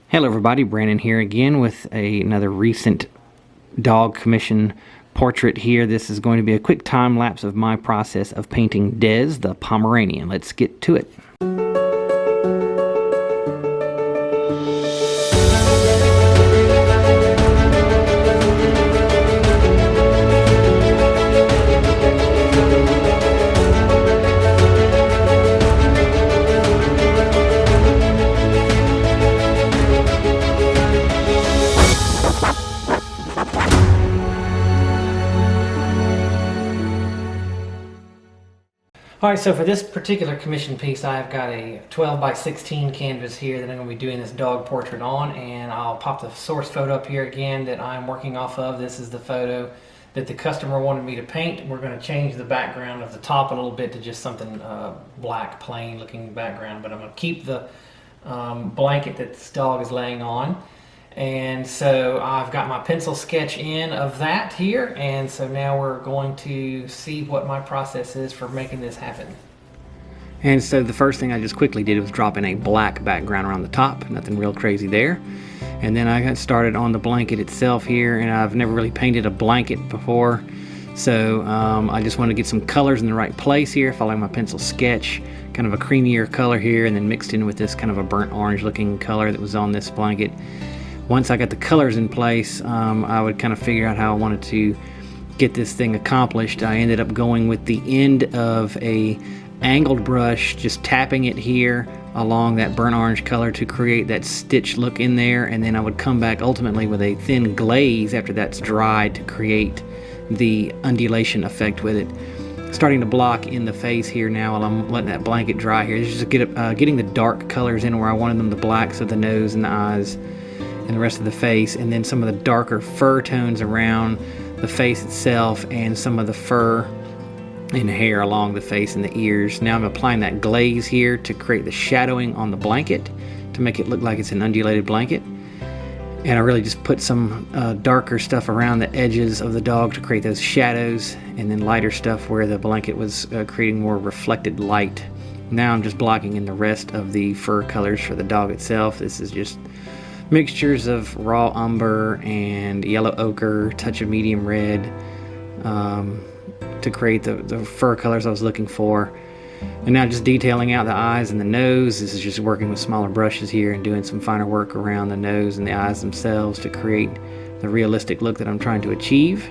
Hello everybody, Brandon here again with another recent dog commission portrait here. This is going to be a quick time lapse of my process of painting Dez the Pomeranian. Let's get to it. Alright, so for this particular commission piece, I've got a 12 by 16 canvas here that I'm going to be doing this dog portrait on, and I'll pop the source photo up here again that I'm working off of. This is the photo that the customer wanted me to paint. We're going to change the background of the top a little bit to just something black, plain looking background, but I'm going to keep the blanket that this dog is laying on. And so I've got my pencil sketch in of that here, and so now we're going to see what my process is for making this happen. And so the first thing I just quickly did was drop in a black background around the top, nothing real crazy there. And then I got started on the blanket itself here, and I've never really painted a blanket before, so I just want to get some colors in the right place here, following my pencil sketch, kind of a creamier color here, and then mixed in with this kind of a burnt orange looking color that was on this blanket. Once I got the colors in place, I would kind of figure out how I wanted to get this thing accomplished. I ended up going with the end of a angled brush, just tapping it here along that burnt orange color to create that stitch look in there, and then I would come back ultimately with a thin glaze after that's dried to create the undulation effect with it. Starting to block in the face here now while I'm letting that blanket dry here. Just getting the dark colors in where I wanted them, the blacks of the nose and the eyes and the rest of the face, and then some of the darker fur tones around the face itself and some of the fur and hair along the face and the ears. Now I'm applying that glaze here to create the shadowing on the blanket to make it look like it's an undulated blanket. And I really just put some darker stuff around the edges of the dog to create those shadows, and then lighter stuff where the blanket was creating more reflected light. Now I'm just blocking in the rest of the fur colors for the dog itself. This is just mixtures of raw umber and yellow ochre, touch of medium red, to create the fur colors I was looking for. And now just detailing out the eyes and the nose. This is just working with smaller brushes here and doing some finer work around the nose and the eyes themselves to create the realistic look that I'm trying to achieve.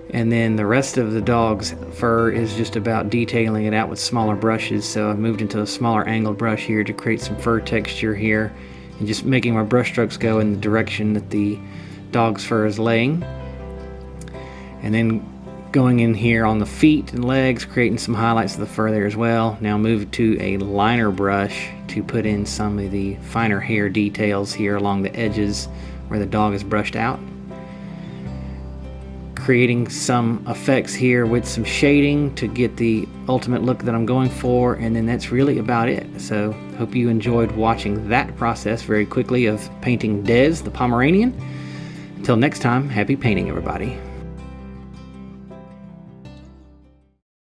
And then the rest of the dog's fur is just about detailing it out with smaller brushes. So I've moved into a smaller angled brush here to create some fur texture here, and just making my brush strokes go in the direction that the dog's fur is laying. And then going in here on the feet and legs, creating some highlights of the fur there as well. Now move to a liner brush to put in some of the finer hair details here along the edges where the dog is brushed out. Creating some effects here with some shading to get the ultimate look that I'm going for, and then that's really about it. So hope you enjoyed watching that process very quickly of painting Dez the Pomeranian. Until next time, happy painting everybody.